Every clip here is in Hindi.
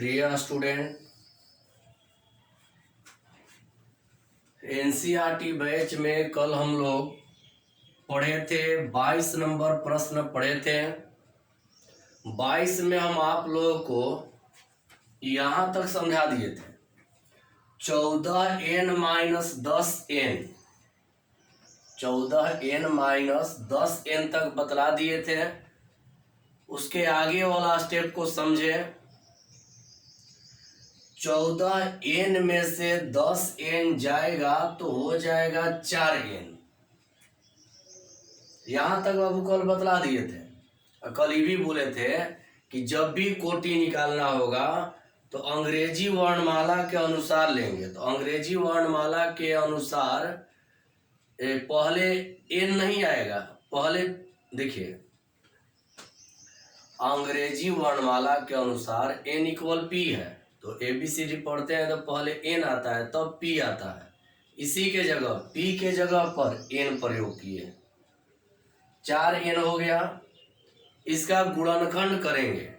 प्रिय स्टूडेंट, एनसीईआरटी बैच में कल हम लोग पढ़े थे 22 नंबर प्रश्न पढ़े थे। 22 में हम आप लोगों को यहाँ तक समझा दिए थे 14n-10n 14n-10n तक बतला दिए थे। उसके आगे वाला स्टेप को समझे। 14n में से 10n जाएगा तो हो जाएगा 4n। यहां तक बाबू कल बतला दिए थे। कल ये भी बोले थे कि जब भी कोटि निकालना होगा तो अंग्रेजी वर्णमाला के अनुसार लेंगे। तो अंग्रेजी वर्णमाला के अनुसार पहले n नहीं आएगा। पहले देखिए, अंग्रेजी वर्णमाला के अनुसार n इक्वल p है तो ABCD पढ़ते हैं तो पहले n आता है तब p आता है। इसी के जगह p के जगह पर n प्रयोग किए, 4n हो गया। इसका गुणनखंड करेंगे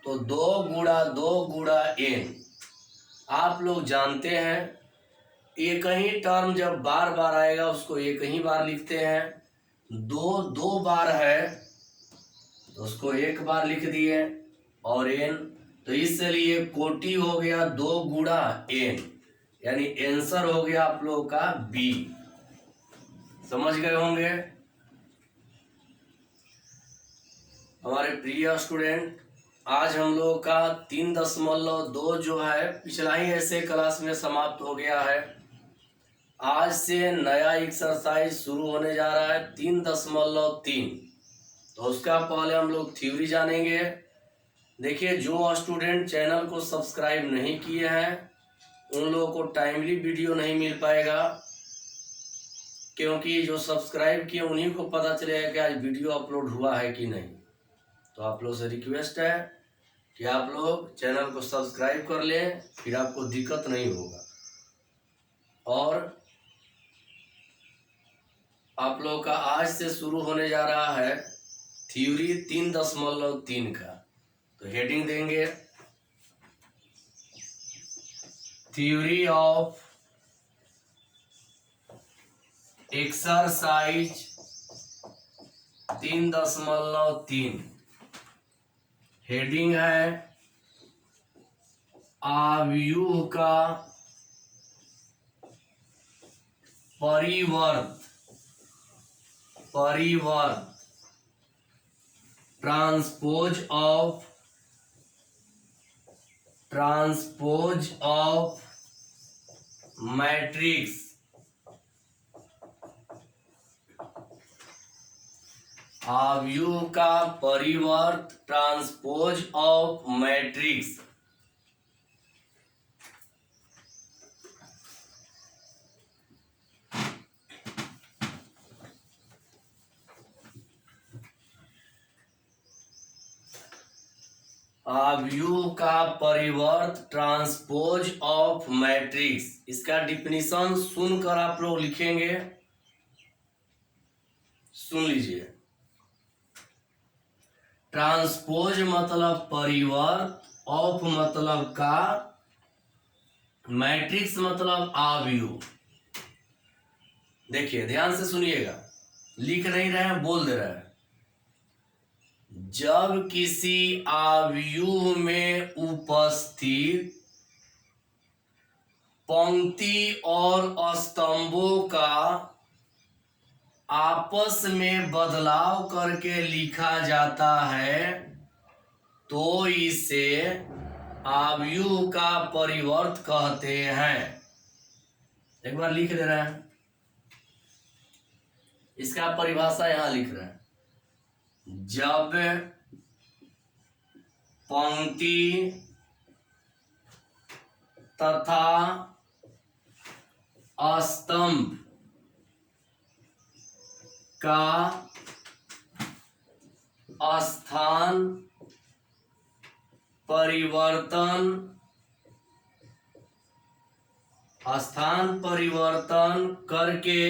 तो 2 गुणा 2 गुणा n। आप लोग जानते हैं एक ही टर्म जब बार बार आएगा उसको एक ही बार लिखते हैं। 2 बार है तो उसको एक बार लिख दिए और n, तो इसलिए कोटि हो गया 2 गुणा n, यानी आंसर हो गया आप लोगों का B। समझ गए होंगे हमारे प्रिय स्टूडेंट। आज हम लोग का 3.2 जो है पिछला ही ऐसे क्लास में समाप्त हो गया है। आज से नया एक्सरसाइज शुरू होने जा रहा है 3.3। तो उसका पहले हम लोग थ्योरी जानेंगे। देखिए, जो स्टूडेंट चैनल को सब्सक्राइब नहीं किए हैं उन लोगों को टाइमली वीडियो नहीं मिल पाएगा, क्योंकि जो सब्सक्राइब किए उन्हीं को पता चलेगा कि आज वीडियो अपलोड हुआ है कि नहीं। तो आप लोग से रिक्वेस्ट है कि आप लोग चैनल को सब्सक्राइब कर लें, फिर आपको दिक्कत नहीं होगा। और आप लोग का आज से शुरू होने जा रहा है थ्योरी 3.3 का। तो हेडिंग देंगे थ्योरी ऑफ एक्सरसाइज 3.3। हेडिंग है आव्यूह का परिवर्त ट्रांसपोज ऑफ मैट्रिक्स। आव्यूह का परिवर्त ट्रांसपोज ऑफ मैट्रिक्स। आव्यूह का परिवर्त ट्रांसपोज ऑफ मैट्रिक्स। इसका डिफिनीशन सुनकर आप लोग लिखेंगे। सुन लीजिए, ट्रांसपोज मतलब परिवर्त, ऑफ मतलब का, मैट्रिक्स मतलब आव्यूह। देखिए ध्यान से सुनिएगा, लिख नहीं रहे हैं, बोल दे रहे हैं। जब किसी आव्यूह में उपस्थित पंक्ति और स्तंभों का आपस में बदलाव करके लिखा जाता है तो इसे आव्यूह का परिवर्त कहते हैं। एक बार लिख दे रहे हैं, इसका परिभाषा यहां लिख रहे हैं। जब पंक्ति तथा स्तंभ का स्थान परिवर्तन करके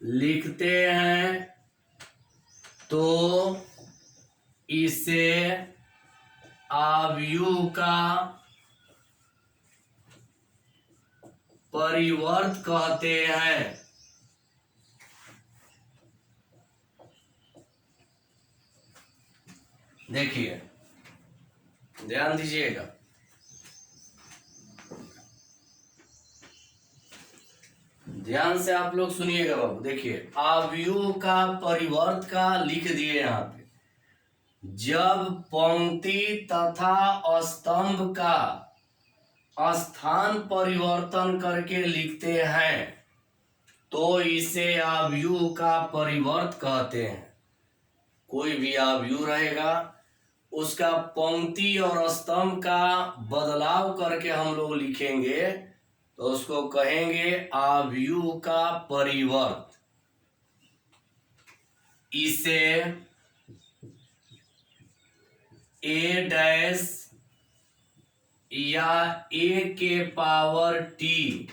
लिखते हैं तो इसे अवयव का परिवर्त कहते हैं। देखिए, ध्यान दीजिएगा, ध्यान से आप लोग सुनिएगा बाबू। देखिए, अवयव का परिवर्त का लिख दिए यहाँ पे। जब पंक्ति तथा स्तंभ का स्थान परिवर्तन करके लिखते हैं तो इसे अवयव का परिवर्त कहते हैं। कोई भी अवयव रहेगा, उसका पंक्ति और स्तंभ का बदलाव करके हम लोग लिखेंगे तो उसको कहेंगे अवयव का परिवर्त। इसे ए डैश या ए के पावर टी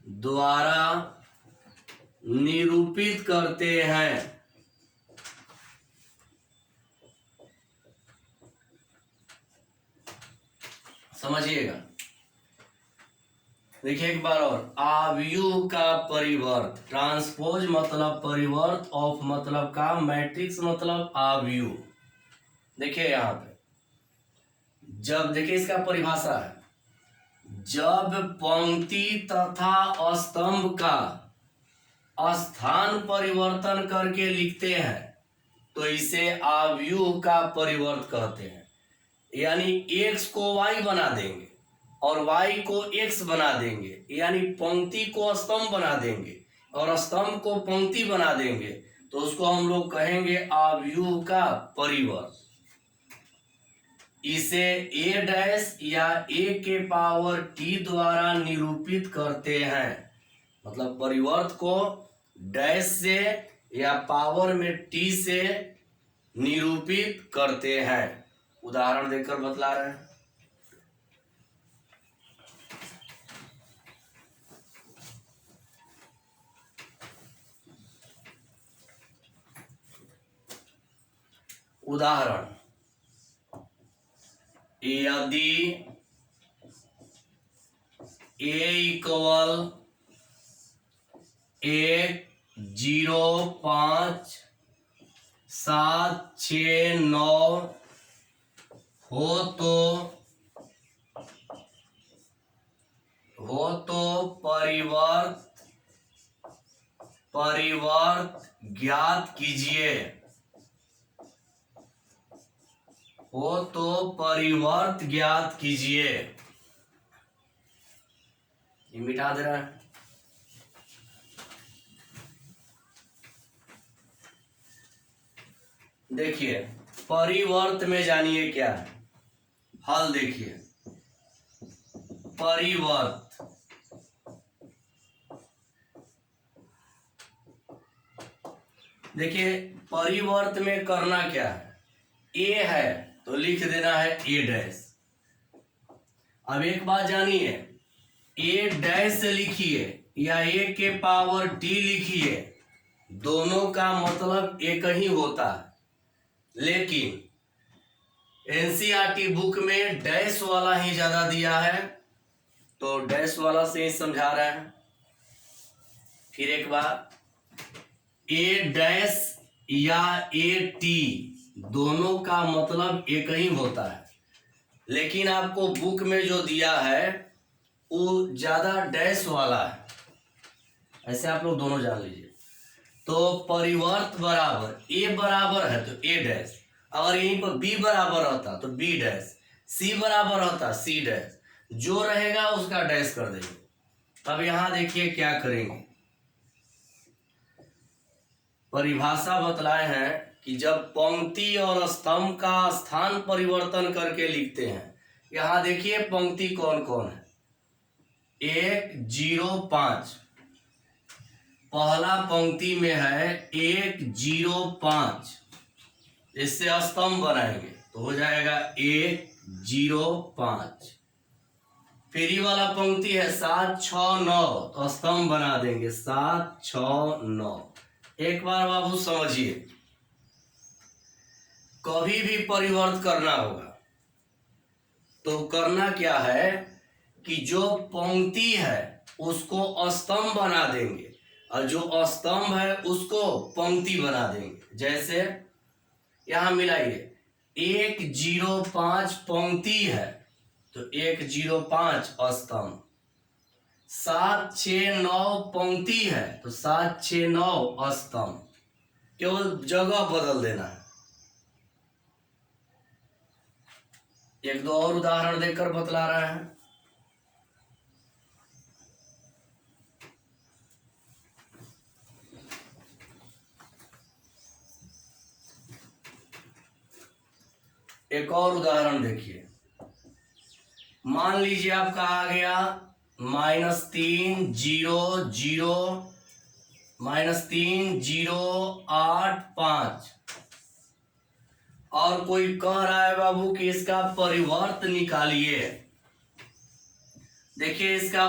द्वारा निरूपित करते हैं। समझिएगा, देखिए एक बार और, अवयव का परिवर्त, ट्रांसपोज मतलब परिवर्त, ऑफ मतलब का, मैट्रिक्स मतलब अवयव। देखिए यहाँ पे, जब, देखिए इसका परिभाषा है, जब पंक्ति तथा स्तंभ का स्थान परिवर्तन करके लिखते हैं तो इसे अवयव का परिवर्त कहते हैं। यानी x को y बना देंगे और y को x बना देंगे, यानी पंक्ति को स्तंभ बना देंगे और स्तंभ को पंक्ति बना देंगे तो उसको हम लोग कहेंगे अवयव का परिवर्त। इसे a डैश या a के पावर t द्वारा निरूपित करते हैं। मतलब परिवर्त को डैश से या पावर में t से निरूपित करते हैं। उदाहरण देकर बतला रहे हैं। उदाहरण, यदि a इक्वल 1,0,5,7,6,9 हो तो परिवर्त ज्ञात कीजिए। हो तो परिवर्त ज्ञात कीजिए। ये मिटा दे रहा है। देखिए, परिवर्त में जानिए क्या है। हल देखिए, परिवर्त, देखिए परिवर्त में करना क्या है, ए है तो लिख देना है ए डैश। अब एक बात जानिए, ए डैश लिखिए या ए के पावर टी लिखिए, दोनों का मतलब एक ही होता है, लेकिन एनसीईआरटी बुक में डैश वाला ही ज्यादा दिया है तो डैश वाला से ही समझा रहे हैं। फिर एक बार, ए डैश या ए टी दोनों का मतलब एक ही होता है, लेकिन आपको बुक में जो दिया है वो ज्यादा डैश वाला है। ऐसे आप लोग दोनों जान लीजिए। तो परिवर्त बराबर ए बराबर है तो ए डैश, अगर यहीं पर बी बराबर होता तो बी डैश, सी बराबर होता सी डैश, जो रहेगा उसका डैश कर देंगे। अब यहां देखिए क्या करेंगे। परिभाषा बतलाए हैं कि जब पंक्ति और स्तंभ का स्थान परिवर्तन करके लिखते हैं, यहां देखिए पंक्ति कौन कौन है। 1, 0, 5, पहला पंक्ति में है 1, 0, 5, इससे स्तंभ बनाएंगे तो हो जाएगा 1, 0, 5। फिर ये वाला पंक्ति है 7, 6, 9, तो स्तंभ बना देंगे 7, 6, 9। एक बार बाबू समझिए, कभी भी परिवर्त करना होगा तो करना क्या है कि जो पंक्ति है उसको स्तंभ बना देंगे और जो स्तंभ है उसको पंक्ति बना देंगे। जैसे यहां मिलाइए 105 पंक्ति है तो 105 स्तंभ, 769 पंक्ति है तो 769 स्तंभ। केवल जगह बदल देना है। एक दो और उदाहरण देकर बतला रहे हैं। एक और उदाहरण देखिए, मान लीजिए आपका आ गया -3 0 0 -3 0 8 5 और कोई कह रहा है बाबू कि इसका परिवर्त निकालिए। देखिए इसका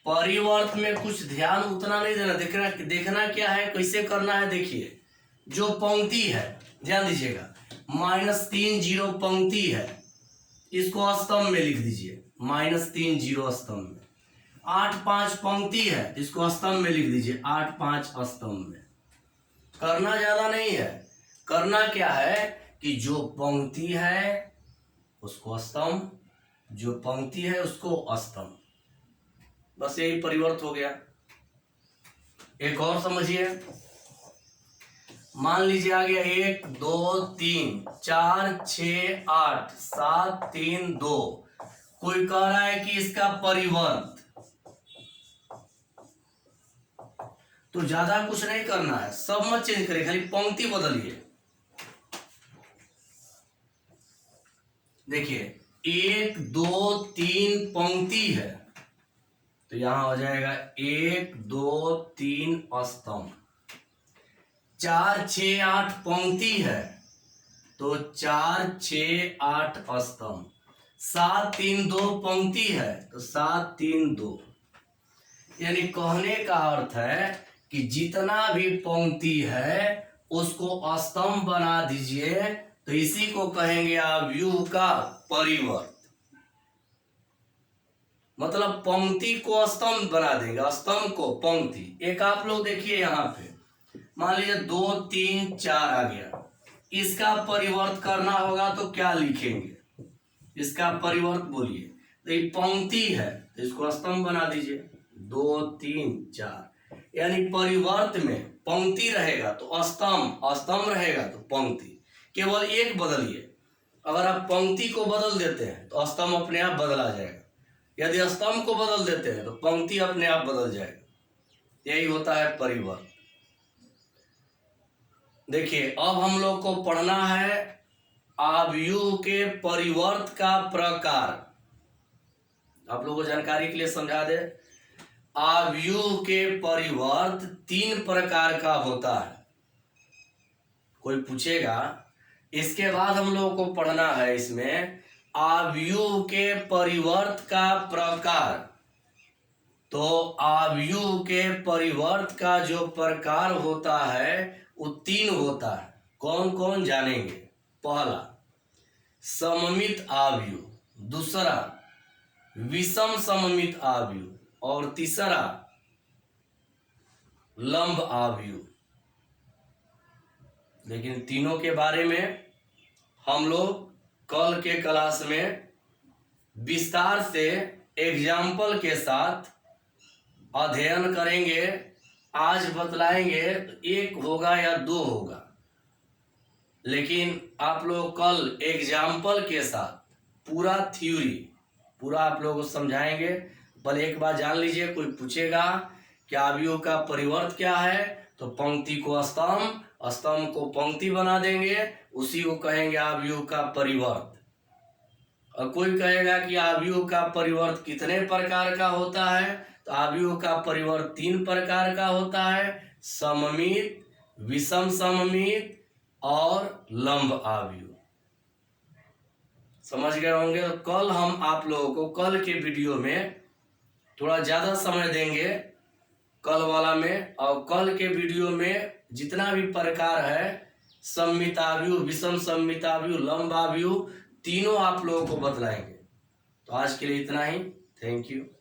परिवर्त में कुछ ध्यान उतना नहीं देना, देखना क्या है, कैसे करना है। देखिए जो पंक्ति है ध्यान दीजिएगा, -3 0 पंक्ति है, इसको स्तंभ में लिख दीजिए, -3 0 स्तंभ में। 8 5 पंक्ति है, इसको स्तंभ में लिख दीजिए, 8 5 स्तंभ में। करना ज्यादा नहीं है, करना क्या है कि जो पंक्ति है उसको स्तंभ, जो पंक्ति है उसको स्तंभ, बस यही परिवर्त हो गया। एक और समझिए, मान लीजिए आ गया 1 2 3 4 6 8 7 3 2। कोई कह रहा है कि इसका परिवर्त, तो ज्यादा कुछ नहीं करना है, सब मत चेंज करिए, खाली पंक्ति बदलिए। देखिए 1 2 3 पंक्ति है तो यहां हो जाएगा 1 2 3 स्तंभ। 4 6 8 पंक्ति है तो 4 6 8 स्तंभ। 7 3 2 पंक्ति है तो 7 3 2। यानी कहने का अर्थ है कि जितना भी पंक्ति है उसको स्तंभ बना दीजिए, तो इसी को कहेंगे अवयव का परिवर्त। मतलब पंक्ति को स्तंभ बना देंगे, स्तंभ को पंक्ति। एक आप लोग देखिए यहाँ पे, मान लीजिए 2 3 4 आ गया, इसका परिवर्त करना होगा तो क्या लिखेंगे, इसका परिवर्त बोलिए। तो ये पंक्ति है तो इसको स्तंभ बना दीजिए, 2 3 4। यानी परिवर्त में पंक्ति रहेगा तो स्तंभ, स्तंभ रहेगा तो पंक्ति, केवल एक बदलिए। अगर आप पंक्ति को बदल देते हैं तो स्तंभ अपने आप बदला जाएगा, यदि स्तंभ को बदल देते हैं तो पंक्ति अपने आप बदल जाएगा। यही होता है परिवर्त। देखिए अब हम लोग को पढ़ना है अवयव के परिवर्त का प्रकार। आप लोगों को जानकारी के लिए समझा दे, अवयव के परिवर्त 3 प्रकार का होता है। कोई पूछेगा, इसके बाद हम लोगों को पढ़ना है इसमें अवयव के परिवर्त का प्रकार। तो अवयव के परिवर्त का जो प्रकार होता है वो 3 होता है। कौन कौन जानेंगे? पहला सममित अवयव, दूसरा विषम सममित अवयव और तीसरा लंब अवयव। लेकिन तीनों के बारे में हम लोग कल के क्लास में विस्तार से एग्जाम्पल के साथ अध्ययन करेंगे। आज बतलाएंगे तो 1 होगा या 2 होगा, लेकिन आप लोग कल एग्जाम्पल के साथ पूरा थ्योरी पूरा आप लोगों को समझाएंगे। बल एक बार जान लीजिए, कोई पूछेगा कि अवयव का परिवर्त क्या है, तो पंक्ति को स्तंभ, स्तंभ को पंक्ति बना देंगे, उसी को कहेंगे अवयव का परिवर्त। और कोई कहेगा कि अवयव का परिवर्त कितने प्रकार का होता है, तो अवयव का परिवर्त 3 प्रकार का होता है, सममित, विषम सममित और लंब अवयव। समझ गए होंगे। तो कल हम आप लोगों को कल के वीडियो में थोड़ा ज़्यादा समय देंगे कल वाला में, और कल के वीडियो में जितना भी प्रकार है सममिताव्यु, विषम सममिताव्यु, लंबाव्यु, तीनों आप लोगों को बतलाएंगे। तो आज के लिए इतना ही। Thank you.